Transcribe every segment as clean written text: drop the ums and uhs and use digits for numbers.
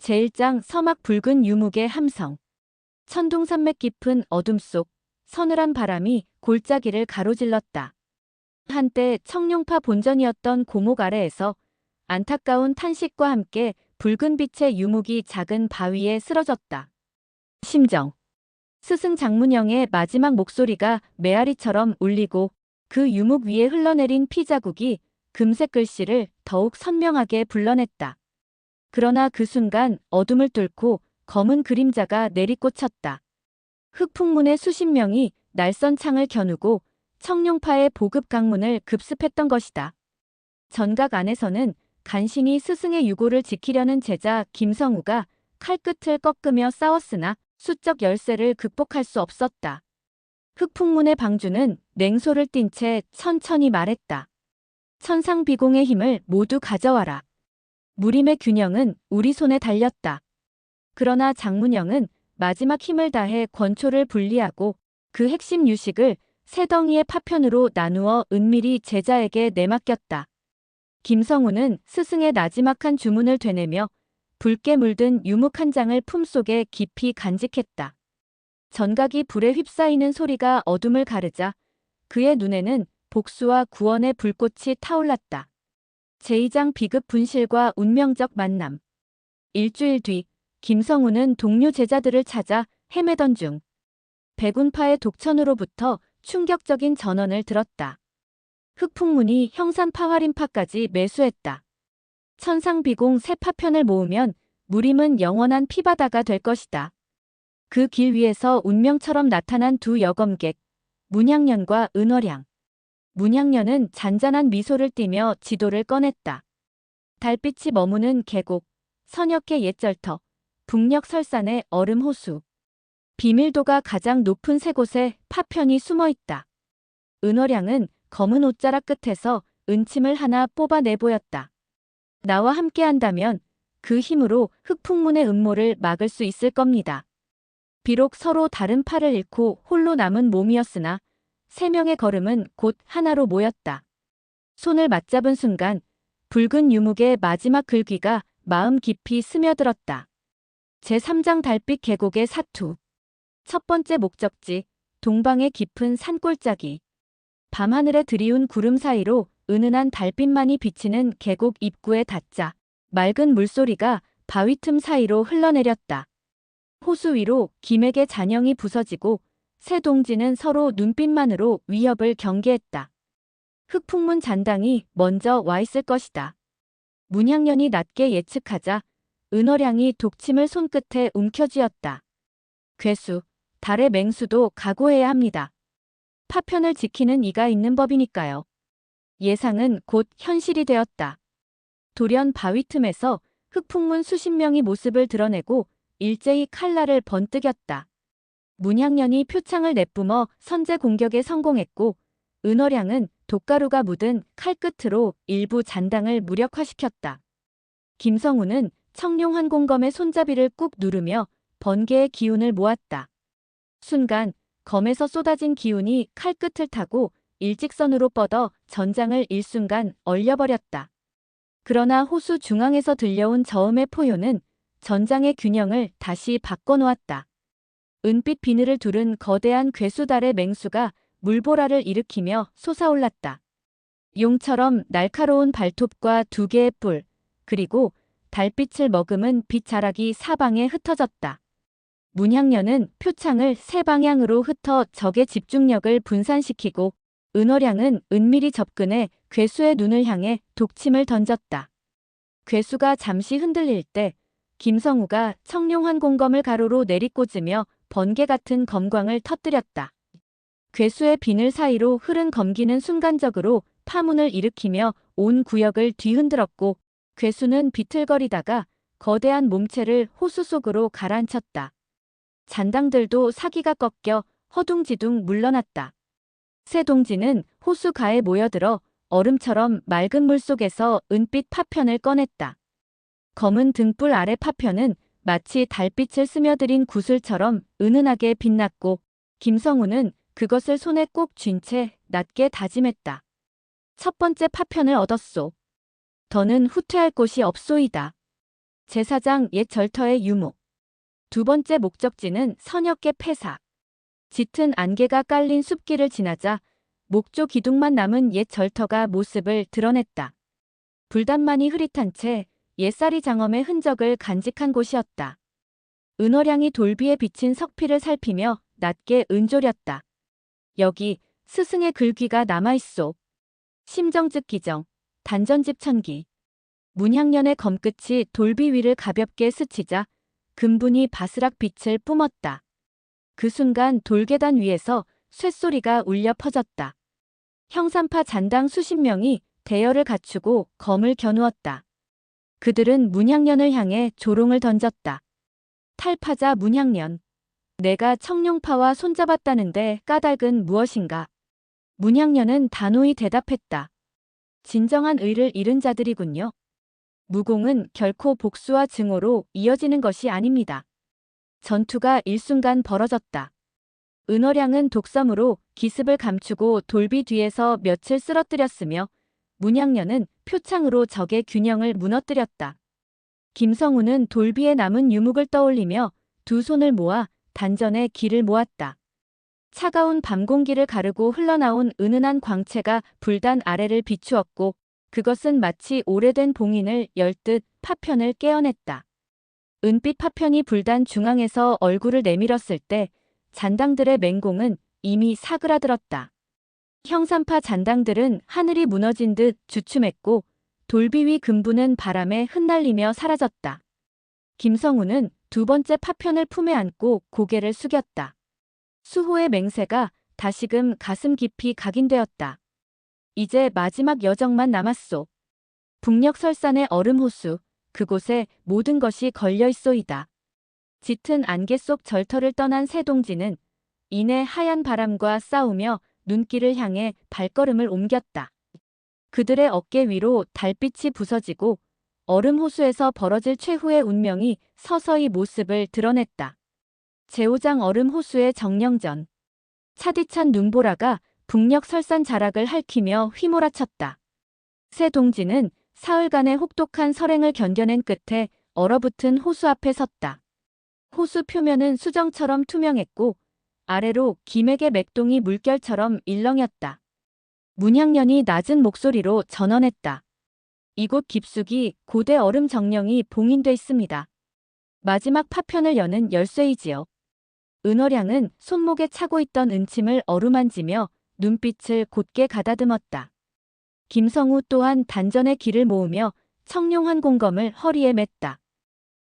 제1장 서막 붉은 유목의 함성. 천둥산맥 깊은 어둠 속 서늘한 바람이 골짜기를 가로질렀다. 한때 청룡파 본전이었던 고목 아래에서 안타까운 탄식과 함께 붉은 빛의 유목이 작은 바위에 쓰러졌다. 심정. 스승 장문영의 마지막 목소리가 메아리처럼 울리고 그 유목 위에 흘러내린 피 자국이 금색 글씨를 더욱 선명하게 불러냈다. 그러나 그 순간 어둠을 뚫고 검은 그림자가 내리꽂혔다. 흑풍문의 수십 명이 날선 창을 겨누고 청룡파의 보급 강문을 급습했던 것이다. 전각 안에서는 간신히 스승의 유고를 지키려는 제자 김성우가 칼끝을 꺾으며 싸웠으나 수적 열세를 극복할 수 없었다. 흑풍문의 방주는 냉소를 띤 채 천천히 말했다. 천상비공의 힘을 모두 가져와라. 무림의 균형은 우리 손에 달렸다. 그러나 장문영은 마지막 힘을 다해 권초를 분리하고 그 핵심 유식을 세 덩이의 파편으로 나누어 은밀히 제자에게 내맡겼다. 김성우는 스승의 나지막한 주문을 되뇌며 붉게 물든 유목 한 장을 품속에 깊이 간직했다. 전각이 불에 휩싸이는 소리가 어둠을 가르자 그의 눈에는 복수와 구원의 불꽃이 타올랐다. 제2장 비급 분실과 운명적 만남. 일주일 뒤 김성우는 동료 제자들을 찾아 헤매던 중 백운파의 독천으로부터 충격적인 전언을 들었다. 흑풍문이 형산파화림파까지 매수했다. 천상비공 세 파편을 모으면 무림은 영원한 피바다가 될 것이다. 그 길 위에서 운명처럼 나타난 두 여검객, 문향년과 은월양. 문향년은 잔잔한 미소를 띠며 지도를 꺼냈다. 달빛이 머무는 계곡, 선역의 옛절터, 북녘 설산의 얼음 호수. 비밀도가 가장 높은 세 곳에 파편이 숨어있다. 은월양은 검은 옷자락 끝에서 은침을 하나 뽑아내 보였다. 나와 함께한다면 그 힘으로 흑풍문의 음모를 막을 수 있을 겁니다. 비록 서로 다른 팔을 잃고 홀로 남은 몸이었으나 세 명의 걸음은 곧 하나로 모였다. 손을 맞잡은 순간 붉은 유목의 마지막 글귀가 마음 깊이 스며들었다. 제3장 달빛 계곡의 사투. 첫 번째 목적지, 동방의 깊은 산골짜기. 밤하늘에 드리운 구름 사이로 은은한 달빛만이 비치는 계곡 입구에 닿자 맑은 물소리가 바위 틈 사이로 흘러내렸다. 호수 위로 김액의 잔영이 부서지고 세 동지는 서로 눈빛만으로 위협을 경계했다. 흑풍문 잔당이 먼저 와 있을 것이다. 문향년이 낮게 예측하자 은월양이 독침을 손끝에 움켜쥐었다. 괴수, 달의 맹수도 각오해야 합니다. 파편을 지키는 이가 있는 법이니까요. 예상은 곧 현실이 되었다. 돌연 바위 틈에서 흑풍문 수십 명이 모습을 드러내고 일제히 칼날을 번뜩였다. 문향년이 표창을 내뿜어 선제 공격에 성공했고 은월양은 독가루가 묻은 칼끝으로 일부 잔당을 무력화시켰다. 김성우는 청룡환공검의 손잡이를 꾹 누르며 번개의 기운을 모았다. 순간 검에서 쏟아진 기운이 칼끝을 타고 일직선으로 뻗어 전장을 일순간 얼려버렸다. 그러나 호수 중앙에서 들려온 저음의 포효는 전장의 균형을 다시 바꿔놓았다. 은빛 비늘을 두른 거대한 괴수달의 맹수가 물보라를 일으키며 솟아올랐다. 용처럼 날카로운 발톱과 두 개의 뿔, 그리고 달빛을 머금은 빛자락이 사방에 흩어졌다. 문향년은 표창을 세 방향으로 흩어 적의 집중력을 분산시키고 은월양은 은밀히 접근해 괴수의 눈을 향해 독침을 던졌다. 괴수가 잠시 흔들릴 때 김성우가 청룡환공검을 가로로 내리꽂으며 번개 같은 검광을 터뜨렸다. 괴수의 비늘 사이로 흐른 검기는 순간적으로 파문을 일으키며 온 구역을 뒤흔들었고 괴수는 비틀거리다가 거대한 몸체를 호수 속으로 가라앉혔다. 잔당들도 사기가 꺾여 허둥지둥 물러났다. 세 동지는 호수 가에 모여들어 얼음처럼 맑은 물속에서 은빛 파편을 꺼냈다. 검은 등불 아래 파편은 마치 달빛을 스며들인 구슬처럼 은은하게 빛났고 김성우는 그것을 손에 꼭 쥔 채 낮게 다짐했다. 첫 번째 파편을 얻었소. 더는 후퇴할 곳이 없소이다. 제사장 옛 절터의 유목. 두 번째 목적지는 선역계 폐사. 짙은 안개가 깔린 숲길을 지나자 목조 기둥만 남은 옛 절터가 모습을 드러냈다. 불단만이 흐릿한 채 옛사리 장엄의 흔적을 간직한 곳이었다. 은어량이 돌비에 비친 석피를 살피며 낮게 은조렸다. 여기 스승의 글귀가 남아있소. 심정즉 기정, 단전집 천기. 문향년의 검끝이 돌비 위를 가볍게 스치자 금분이 바스락 빛을 뿜었다. 그 순간 돌계단 위에서 쇳소리가 울려 퍼졌다. 형산파 잔당 수십 명이 대열을 갖추고 검을 겨누었다. 그들은 문향년을 향해 조롱을 던졌다. 탈파자 문향년. 내가 청룡파와 손잡았다는데 까닭은 무엇인가? 문향년은 단호히 대답했다. 진정한 의를 잃은 자들이군요. 무공은 결코 복수와 증오로 이어지는 것이 아닙니다. 전투가 일순간 벌어졌다. 은어량은 독섬으로 기습을 감추고 돌비 뒤에서 며칠 쓰러뜨렸으며 문향년은 표창으로 적의 균형을 무너뜨렸다. 김성우는 돌비에 남은 유목을 떠올리며 두 손을 모아 단전에 기를 모았다. 차가운 밤 공기를 가르고 흘러나온 은은한 광채가 불단 아래를 비추었고 그것은 마치 오래된 봉인을 열듯 파편을 깨어냈다. 은빛 파편이 불단 중앙에서 얼굴을 내밀었을 때 잔당들의 맹공은 이미 사그라들었다. 형산파 잔당들은 하늘이 무너진 듯 주춤했고 돌비 위 금부는 바람에 흩날리며 사라졌다. 김성우는 두 번째 파편을 품에 안고 고개를 숙였다. 수호의 맹세가 다시금 가슴 깊이 각인되었다. 이제 마지막 여정만 남았소. 북녘설산의 얼음호수, 그곳에 모든 것이 걸려있소이다. 짙은 안개 속 절터를 떠난 새동지는 이내 하얀 바람과 싸우며 눈길을 향해 발걸음을 옮겼다. 그들의 어깨 위로 달빛이 부서지고 얼음호수에서 벌어질 최후의 운명이 서서히 모습을 드러냈다. 제오장 얼음호수의 정령전. 차디찬 눈보라가 북녘 설산 자락을 핥히며 휘몰아쳤다. 새동지는 사흘간의 혹독한 설행을 견뎌낸 끝에 얼어붙은 호수 앞에 섰다. 호수 표면은 수정처럼 투명했고 아래로 김액의 맥동이 물결처럼 일렁였다. 문향년이 낮은 목소리로 전언했다. 이곳 깊숙이 고대 얼음 정령이 봉인돼 있습니다. 마지막 파편을 여는 열쇠이지요. 은어량은 손목에 차고 있던 은침을 어루만지며 눈빛을 곧게 가다듬었다. 김성우 또한 단전의 길을 모으며 청룡한 공검을 허리에 맸다.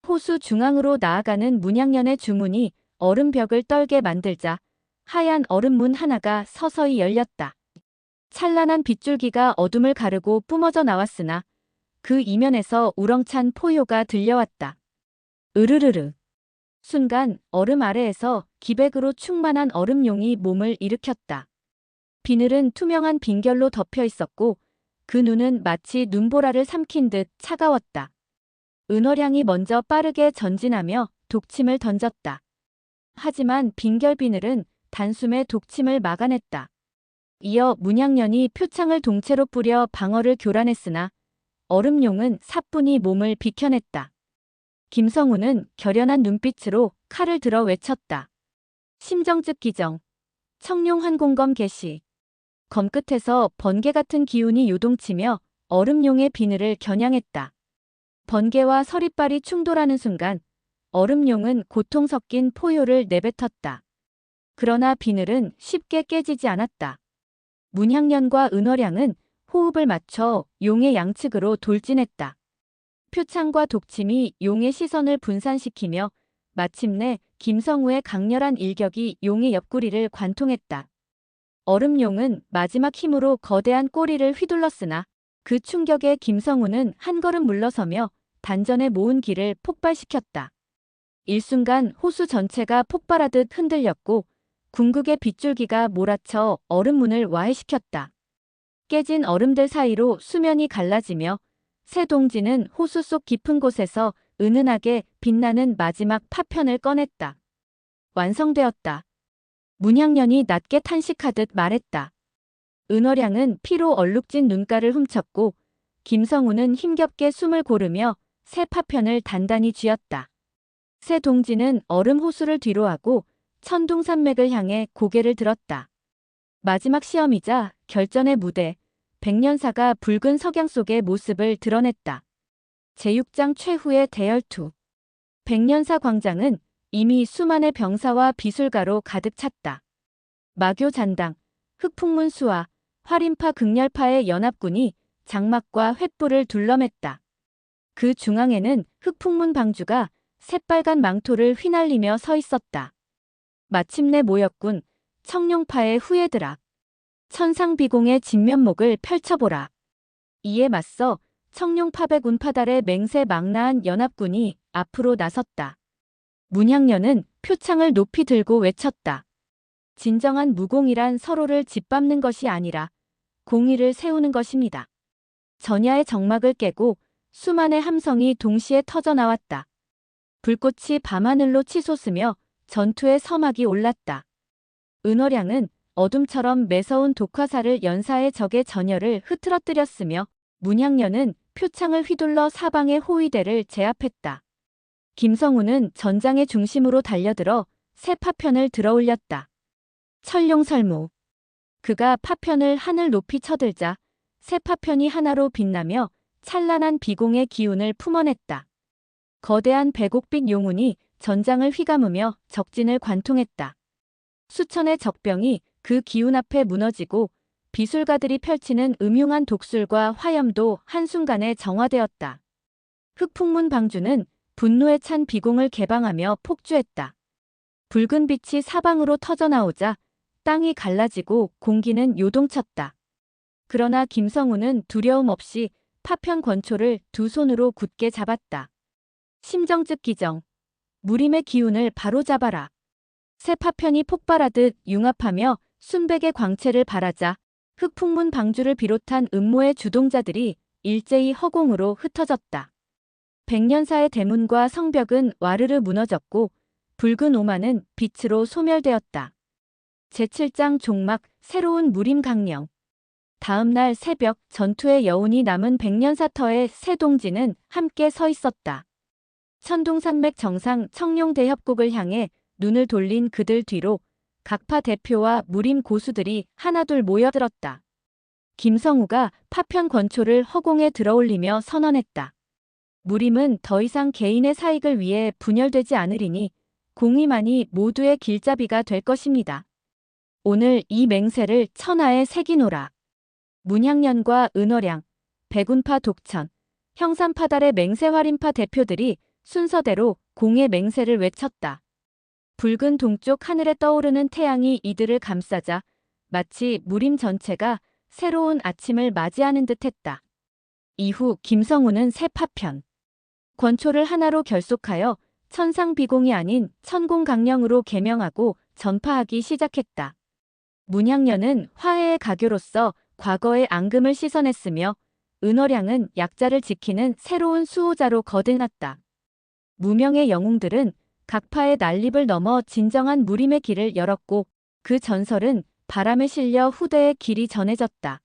호수 중앙으로 나아가는 문향년의 주문이 얼음벽을 떨게 만들자 하얀 얼음문 하나가 서서히 열렸다. 찬란한 빗줄기가 어둠을 가르고 뿜어져 나왔으나 그 이면에서 우렁찬 포효가 들려왔다. 으르르르. 순간 얼음 아래에서 기백으로 충만한 얼음용이 몸을 일으켰다. 비늘은 투명한 빈결로 덮여 있었고 그 눈은 마치 눈보라를 삼킨 듯 차가웠다. 은어량이 먼저 빠르게 전진하며 독침을 던졌다. 하지만 빈결 비늘은 단숨에 독침을 막아냈다. 이어 문향년이 표창을 동체로 뿌려 방어를 교란했으나 얼음용은 사뿐히 몸을 비켜냈다. 김성우는 결연한 눈빛으로 칼을 들어 외쳤다. 심정즉 기정. 청룡 한공검 개시. 검끝에서 번개 같은 기운이 요동치며 얼음용의 비늘을 겨냥했다. 번개와 서리빨이 충돌하는 순간 얼음용은 고통 섞인 포효를 내뱉었다. 그러나 비늘은 쉽게 깨지지 않았다. 문향년과 은어량은 호흡을 맞춰 용의 양측으로 돌진했다. 표창과 독침이 용의 시선을 분산시키며 마침내 김성우의 강렬한 일격이 용의 옆구리를 관통했다. 얼음용은 마지막 힘으로 거대한 꼬리를 휘둘렀으나 그 충격에 김성우는 한 걸음 물러서며 단전에 모은 기를 폭발시켰다. 일순간 호수 전체가 폭발하듯 흔들렸고 궁극의 빗줄기가 몰아쳐 얼음문을 와해시켰다. 깨진 얼음들 사이로 수면이 갈라지며 새동지는 호수 속 깊은 곳에서 은은하게 빛나는 마지막 파편을 꺼냈다. 완성되었다. 문향년이 낮게 탄식하듯 말했다. 은어량은 피로 얼룩진 눈가를 훔쳤고 김성우는 힘겹게 숨을 고르며 새 파편을 단단히 쥐었다. 새 동지는 얼음 호수를 뒤로하고 천둥산맥을 향해 고개를 들었다. 마지막 시험이자 결전의 무대, 백년사가 붉은 석양 속의 모습을 드러냈다. 제6장 최후의 대열투. 백년사 광장은 이미 수만의 병사와 비술가로 가득 찼다. 마교 잔당, 흑풍문 수와 활인파 극렬파의 연합군이 장막과 횃불을 둘러맸다. 그 중앙에는 흑풍문 방주가 새빨간 망토를 휘날리며 서 있었다. 마침내 모였군. 청룡파의 후예들아. 천상비공의 진면목을 펼쳐보라. 이에 맞서 청룡파백운파달의 맹세 망라한 연합군이 앞으로 나섰다. 문향년은 표창을 높이 들고 외쳤다. 진정한 무공이란 서로를 짓밟는 것이 아니라 공의를 세우는 것입니다. 전야의 정막을 깨고 수만의 함성이 동시에 터져나왔다. 불꽃이 밤하늘로 치솟으며 전투의 서막이 올랐다. 은어량은 어둠처럼 매서운 독화살을 연사해 적의 전열을 흐트러뜨렸으며 문향년은 표창을 휘둘러 사방의 호위대를 제압했다. 김성우는 전장의 중심으로 달려들어 새 파편을 들어올렸다. 철룡설무. 그가 파편을 하늘 높이 쳐들자 새 파편이 하나로 빛나며 찬란한 비공의 기운을 품어냈다. 거대한 백옥빛 용운이 전장을 휘감으며 적진을 관통했다. 수천의 적병이 그 기운 앞에 무너지고 비술가들이 펼치는 음흉한 독술과 화염도 한순간에 정화되었다. 흑풍문 방주는 분노에 찬 비공을 개방하며 폭주했다. 붉은 빛이 사방으로 터져나오자 땅이 갈라지고 공기는 요동쳤다. 그러나 김성우는 두려움 없이 파편 권초를 두 손으로 굳게 잡았다. 심정즉 기정. 무림의 기운을 바로잡아라. 새 파편이 폭발하듯 융합하며 순백의 광채를 발하자 흑풍문 방주를 비롯한 음모의 주동자들이 일제히 허공으로 흩어졌다. 백년사의 대문과 성벽은 와르르 무너졌고 붉은 오마는 빛으로 소멸되었다. 제7장 종막 새로운 무림 강령. 다음 날 새벽 전투의 여운이 남은 백년사터의 새 동지는 함께 서 있었다. 천둥산맥 정상 청룡대협곡을 향해 눈을 돌린 그들 뒤로 각파 대표와 무림 고수들이 하나둘 모여들었다. 김성우가 파편 권초를 허공에 들어올리며 선언했다. 무림은 더 이상 개인의 사익을 위해 분열되지 않으리니 공의만이 모두의 길잡이가 될 것입니다. 오늘 이 맹세를 천하에 새기노라. 문향년과 은어량, 백운파 독천, 형산파달의 맹세활인파 대표들이 순서대로 공의 맹세를 외쳤다. 붉은 동쪽 하늘에 떠오르는 태양이 이들을 감싸자 마치 무림 전체가 새로운 아침을 맞이하는 듯했다. 이후 김성우는 새 파편 권초를 하나로 결속하여 천상비공이 아닌 천공강령으로 개명하고 전파하기 시작했다. 문향년은 화해의 가교로서 과거의 앙금을 씻어냈으며 은어량은 약자를 지키는 새로운 수호자로 거듭났다. 무명의 영웅들은 각파의 난립을 넘어 진정한 무림의 길을 열었고 그 전설은 바람에 실려 후대에 길이 전해졌다.